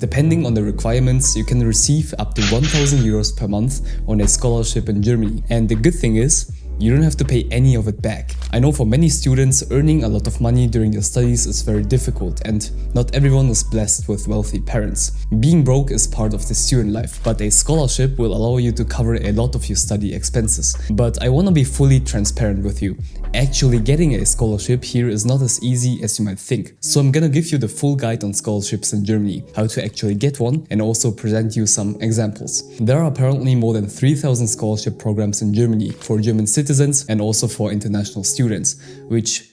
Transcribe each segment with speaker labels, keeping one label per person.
Speaker 1: Depending on the requirements, you can receive up to 1,000 euros per month on a scholarship in Germany. And the good thing is, you don't have to pay any of it back. I know for many students, earning a lot of money during their studies is very difficult, and not everyone is blessed with wealthy parents. Being broke is part of the student life, but a scholarship will allow you to cover a lot of your study expenses. But I want to be fully transparent with you. Actually getting a scholarship here is not as easy as you might think. So I'm gonna give you the full guide on scholarships in Germany, how to actually get one, and also present you some examples. There are apparently more than 3,000 scholarship programs in Germany for German citizens and also for international students, which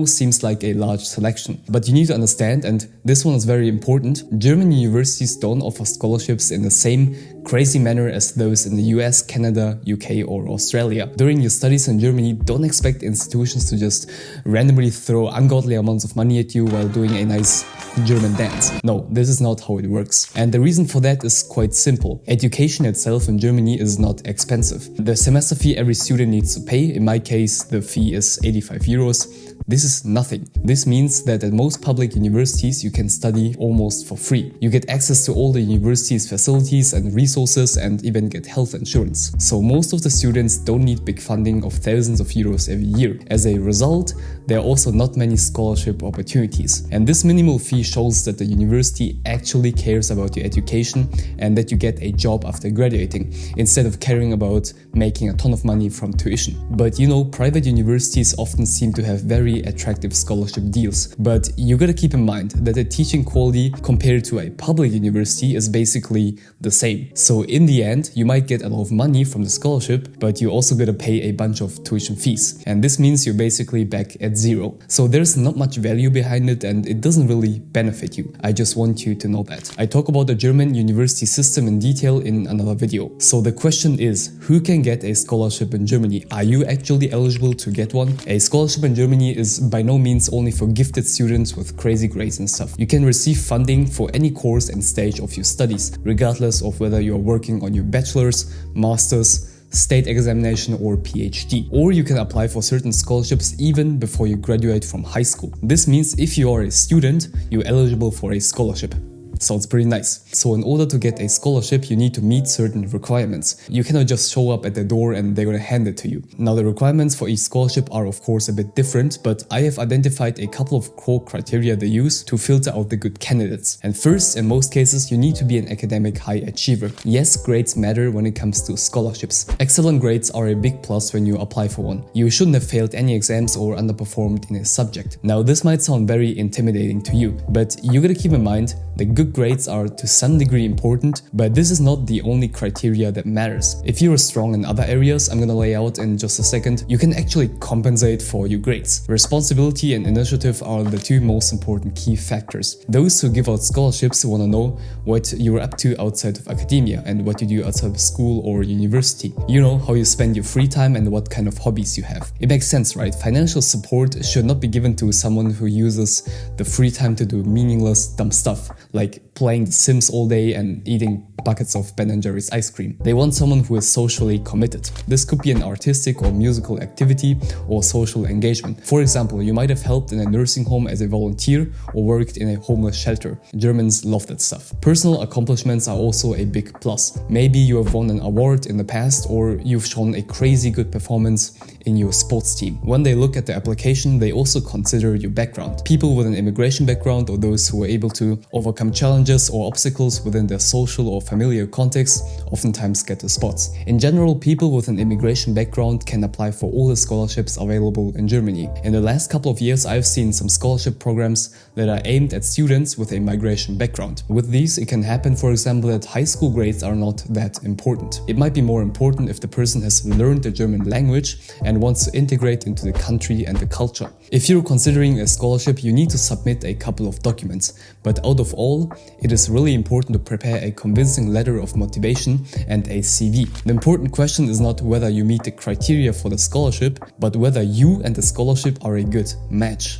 Speaker 1: seems like a large selection. But you need to understand, and this one is very important, German universities don't offer scholarships in the same crazy manner as those in the US, Canada, UK or Australia. During your studies in Germany, don't expect institutions to just randomly throw ungodly amounts of money at you while doing a nice German dance. No, this is not how it works. And the reason for that is quite simple. Education itself in Germany is not expensive. The semester fee every student needs to pay, in my case the fee is 85 euros. This is nothing. This means that at most public universities you can study almost for free. You get access to all the university's facilities and resources and even get health insurance. So most of the students don't need big funding of thousands of euros every year. As a result, there are also not many scholarship opportunities. And this minimal fee shows that the university actually cares about your education and that you get a job after graduating, instead of caring about making a ton of money from tuition. But private universities often seem to have very attractive scholarship deals. But you gotta keep in mind that the teaching quality compared to a public university is basically the same. So in the end, you might get a lot of money from the scholarship, but you also gotta pay a bunch of tuition fees. And this means you're basically back at zero. So there's not much value behind it and it doesn't really benefit you. I just want you to know that. I talk about the German university system in detail in another video. So the question is, who can get a scholarship in Germany? Are you actually eligible to get one? A scholarship in Germany is by no means only for gifted students with crazy grades and stuff. You can receive funding for any course and stage of your studies, regardless of whether you're working on your bachelor's, master's, state examination or PhD. Or you can apply for certain scholarships even before you graduate from high school. This means if you are a student, you're eligible for a scholarship. Sounds pretty nice. So in order to get a scholarship, you need to meet certain requirements. You cannot just show up at the door and they're gonna hand it to you. Now the requirements for each scholarship are of course a bit different, but I have identified a couple of core criteria they use to filter out the good candidates. And first, in most cases, you need to be an academic high achiever. Yes, grades matter when it comes to scholarships. Excellent grades are a big plus when you apply for one. You shouldn't have failed any exams or underperformed in a subject. Now this might sound very intimidating to you, but you gotta keep in mind that good grades are to some degree important, but this is not the only criteria that matters. If you're strong in other areas, I'm gonna lay out in just a second, you can actually compensate for your grades. Responsibility and initiative are the two most important key factors. Those who give out scholarships wanna know what you're up to outside of academia and what you do outside of school or university. You know, how you spend your free time and what kind of hobbies you have. It makes sense, right? Financial support should not be given to someone who uses the free time to do meaningless, dumb stuff, like playing The Sims all day and eating buckets of Ben & Jerry's ice cream. They want someone who is socially committed. This could be an artistic or musical activity or social engagement. For example, you might have helped in a nursing home as a volunteer or worked in a homeless shelter. Germans love that stuff. Personal accomplishments are also a big plus. Maybe you have won an award in the past or you've shown a crazy good performance in your sports team. When they look at the application, they also consider your background. People with an immigration background or those who are able to overcome challenges or obstacles within their social or familiar context oftentimes get the spots. In general, people with an immigration background can apply for all the scholarships available in Germany. In the last couple of years, I've seen some scholarship programs that are aimed at students with a migration background. With these, it can happen, for example, that high school grades are not that important. It might be more important if the person has learned the German language and wants to integrate into the country and the culture. If you're considering a scholarship, you need to submit a couple of documents, but out of all, it is really important to prepare a convincing letter of motivation and a CV. The important question is not whether you meet the criteria for the scholarship, but whether you and the scholarship are a good match.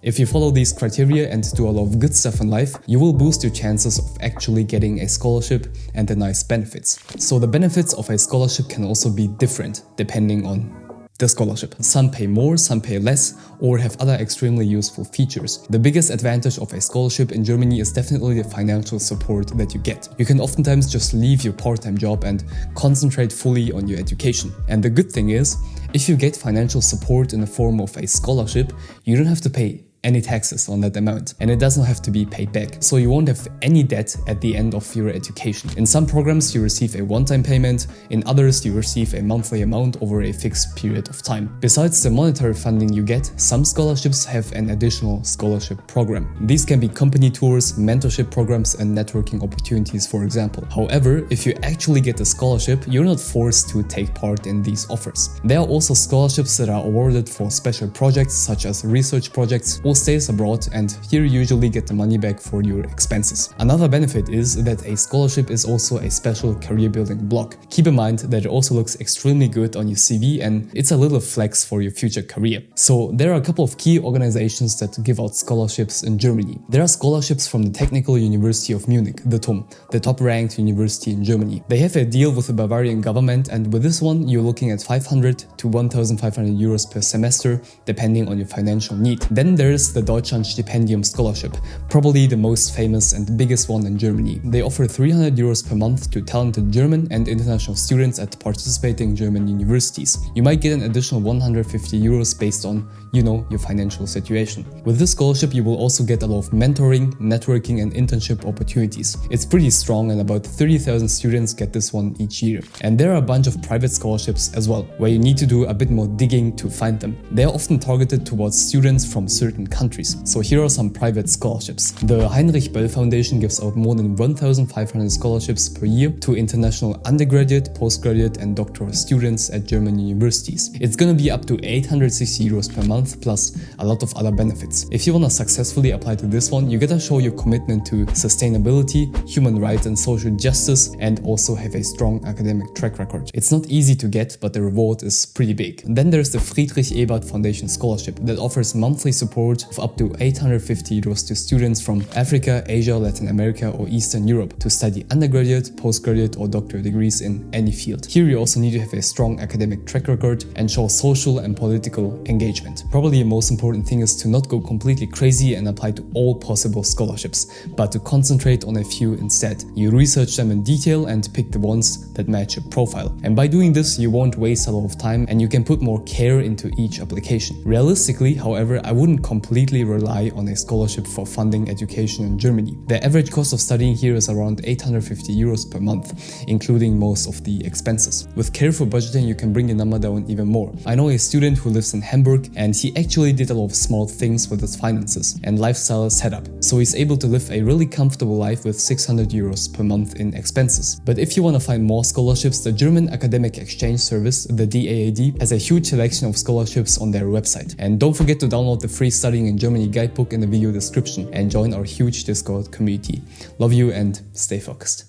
Speaker 1: If you follow these criteria and do a lot of good stuff in life, you will boost your chances of actually getting a scholarship and the nice benefits. So the benefits of a scholarship can also be different depending on the scholarship. Some pay more, some pay less, or have other extremely useful features. The biggest advantage of a scholarship in Germany is definitely the financial support that you get. You can oftentimes just leave your part-time job and concentrate fully on your education. And the good thing is, if you get financial support in the form of a scholarship, you don't have to pay any taxes on that amount, and it doesn't have to be paid back. So you won't have any debt at the end of your education. In some programs you receive a one-time payment, in others you receive a monthly amount over a fixed period of time. Besides the monetary funding you get, some scholarships have an additional scholarship program. These can be company tours, mentorship programs, and networking opportunities, for example. However, if you actually get a scholarship, you're not forced to take part in these offers. There are also scholarships that are awarded for special projects such as research projects or stays abroad, and here you usually get the money back for your expenses. Another benefit is that a scholarship is also a special career building block. Keep in mind that it also looks extremely good on your CV and it's a little flex for your future career. So there are a couple of key organizations that give out scholarships in Germany. There are scholarships from the Technical University of Munich, the TUM, the top ranked university in Germany. They have a deal with the Bavarian government, and with this one you're looking at 500 to 1,500 euros per semester depending on your financial need. Then there's the Deutschland Stipendium Scholarship, probably the most famous and biggest one in Germany. They offer 300 euros per month to talented German and international students at participating German universities. You might get an additional 150 euros based on, your financial situation. With this scholarship you will also get a lot of mentoring, networking, and internship opportunities. It's pretty strong, and about 30,000 students get this one each year. And there are a bunch of private scholarships as well, where you need to do a bit more digging to find them. They are often targeted towards students from certain countries. So here are some private scholarships. The Heinrich Böll Foundation gives out more than 1,500 scholarships per year to international undergraduate, postgraduate, and doctoral students at German universities. It's gonna be up to 860 euros per month plus a lot of other benefits. If you wanna successfully apply to this one, you gotta show your commitment to sustainability, human rights, and social justice, and also have a strong academic track record. It's not easy to get, but the reward is pretty big. Then there's the Friedrich Ebert Foundation Scholarship that offers monthly support of up to 850 euros to students from Africa, Asia, Latin America, or Eastern Europe to study undergraduate, postgraduate, or doctoral degrees in any field. Here you also need to have a strong academic track record and show social and political engagement. Probably the most important thing is to not go completely crazy and apply to all possible scholarships, but to concentrate on a few instead. You research them in detail and pick the ones that match your profile. And by doing this, you won't waste a lot of time and you can put more care into each application. Realistically, however, I wouldn't completely rely on a scholarship for funding education in Germany. The average cost of studying here is around 850 euros per month, including most of the expenses. With careful budgeting, you can bring the number down even more. I know a student who lives in Hamburg, and he actually did a lot of smart things with his finances and lifestyle setup, so he's able to live a really comfortable life with 600 euros per month in expenses. But if you want to find more scholarships, the German Academic Exchange Service, the DAAD, has a huge selection of scholarships on their website. And don't forget to download the free Studying in Germany guidebook in the video description and join our huge Discord community. Love you and stay focused.